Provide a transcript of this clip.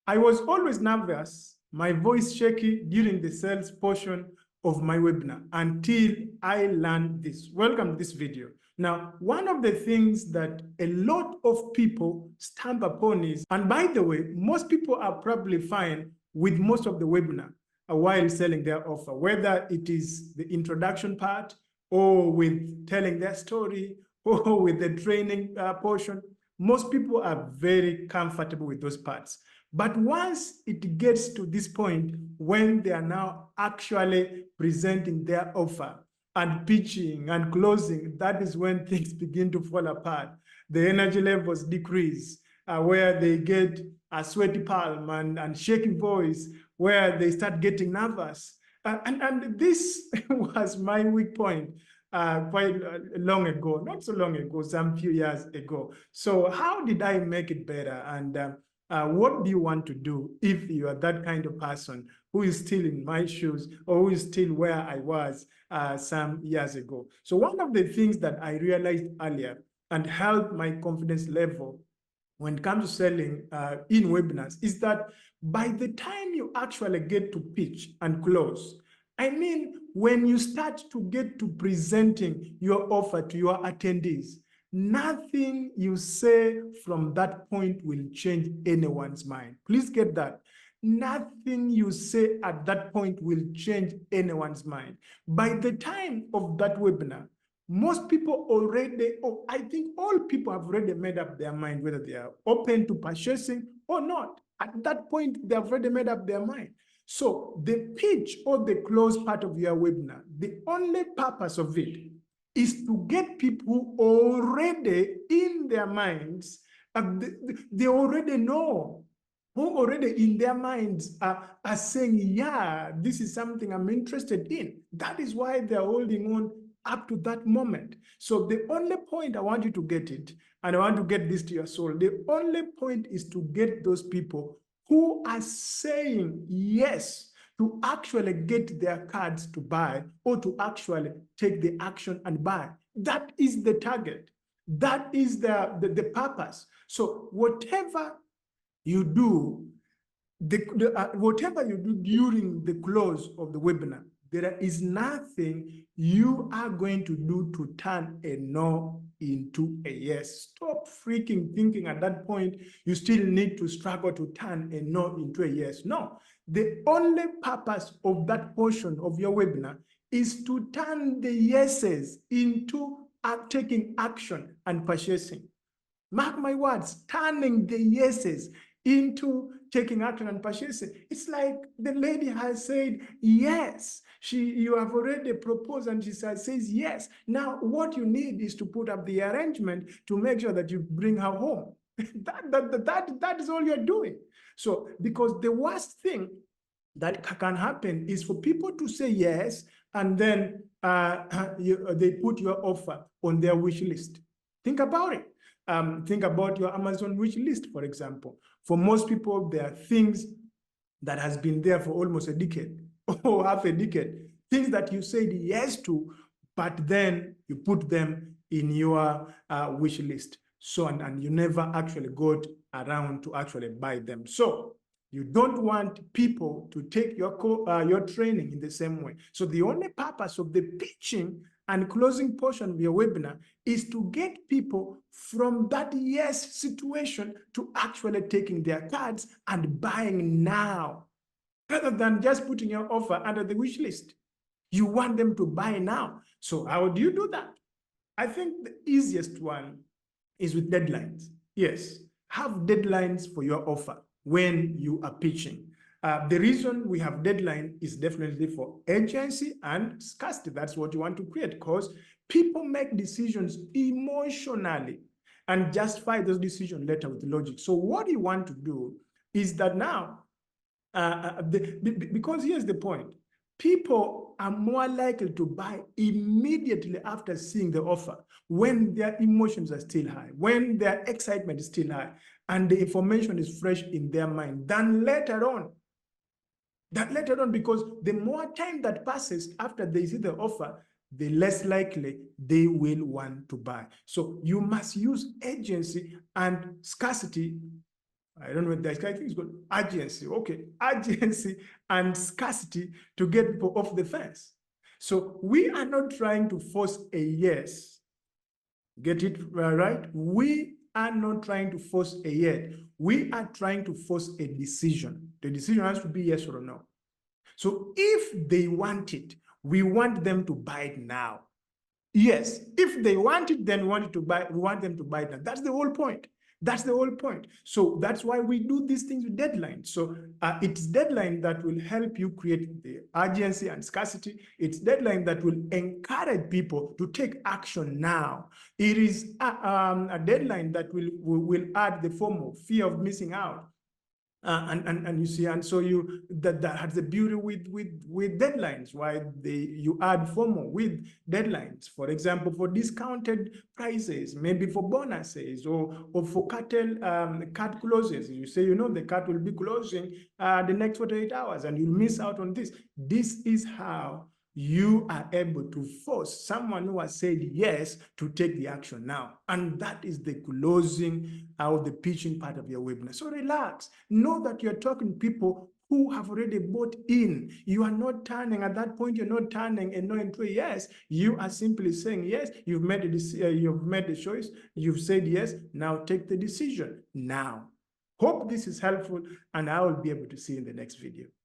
I was always nervous, my voice shaky during the sales portion of my webinar until I learned this. Welcome to this video. Now, one of the things that a lot of people stump upon is, and by the way, most people are probably fine with most of the webinar while selling their offer, whether it is the introduction part or with telling their story or with the training portion. Most people are very comfortable with those parts. But once it gets to this point when they are now actually presenting their offer and pitching and closing, that is when things begin to fall apart. The energy levels decrease, where they get a sweaty palm and shaky voice, where they start getting nervous. And this was my weak point quite long ago, not so long ago, some few years ago. So how did I make it better? And what do you want to do if you are that kind of person who is still in my shoes or who is still where I was some years ago? So one of the things that I realized earlier and helped my confidence level when it comes to selling in webinars is that by the time you actually get to pitch and close, I mean, when you start to get to presenting your offer to your attendees, nothing you say from that point will change anyone's mind. Please get that. Nothing you say at that point will change anyone's mind. By the time of that webinar, most people already, I think all people have already made up their mind whether they are open to purchasing or not. At that point, they have already made up their mind. So the pitch or the close part of your webinar, the only purpose of it is to get people who already in their minds, they already know, who already in their minds are saying, yeah, this is something I'm interested in. That is why they're holding on up to that moment. So the only point I want you to get it, and I want to get this to your soul, the only point is to get those people who are saying yes to actually get their cards to buy or to actually take the action and buy. That is the target. That is the purpose. So whatever you do, whatever you do during the close of the webinar, there is nothing you are going to do to turn a no into a yes. Stop freaking thinking at that point you still need to struggle to turn a no into a yes. No, the only purpose of that portion of your webinar is to turn the yeses into taking action and purchasing. Mark my words, turning the yeses into taking action and purchasing. It's like the lady has said yes. You have already proposed and she says yes. Now what you need is to put up the arrangement to make sure that you bring her home. that is all you're doing. So because the worst thing that can happen is for people to say yes and then they put your offer on their wish list. Think about it. Think about your Amazon wish list, for example. For most people, there are things that has been there for almost a decade or half a decade, things that you said yes to, but then you put them in your wish list. So, and you never actually got around to actually buy them. So you don't want people to take your training in the same way. So the only purpose of the pitching and closing portion of your webinar is to get people from that yes situation to actually taking their cards and buying now, rather than just putting your offer under the wish list. You want them to buy now. So how do you do that? I think the easiest one is with deadlines. Yes, have deadlines for your offer when you are pitching. The reason we have deadline is definitely for urgency and scarcity. That's what you want to create, because people make decisions emotionally and justify those decisions later with logic. So what you want to do is that now, because here's the point, people are more likely to buy immediately after seeing the offer when their emotions are still high, when their excitement is still high, and the information is fresh in their mind than later on. Because the more time that passes after they see the offer, the less likely they will want to buy. So you must use urgency and scarcity I don't know, I think it's called urgency. Okay, urgency and scarcity to get people off the fence. So we are not trying to force a yes. Get it right? We are not trying to force a yes. We are trying to force a decision. The decision has to be yes or no. So if they want it, we want them to buy it now. Yes, if they want it, then we want them to buy it now. That's the whole point. That's the whole point. So that's why we do these things with deadlines. So it's deadline that will help you create the urgency and scarcity. It's deadline that will encourage people to take action now. It is a deadline that will add the form of fear of missing out. And you see, and so that has the beauty with deadlines. Why you add FOMO with deadlines. For example, for discounted prices, maybe for bonuses or for cut closes. You say the cut will be closing the next 48 hours, and you'll miss out on this. This is how you are able to force someone who has said yes to take the action now. And that is the closing or the pitching part of your webinar. So relax. Know that you're talking to people who have already bought in. You are not turning, at that point, you're not turning a no into a yes. You are simply saying yes, you've made the choice, you've said yes, now take the decision now. Hope this is helpful, and I will be able to see you in the next video.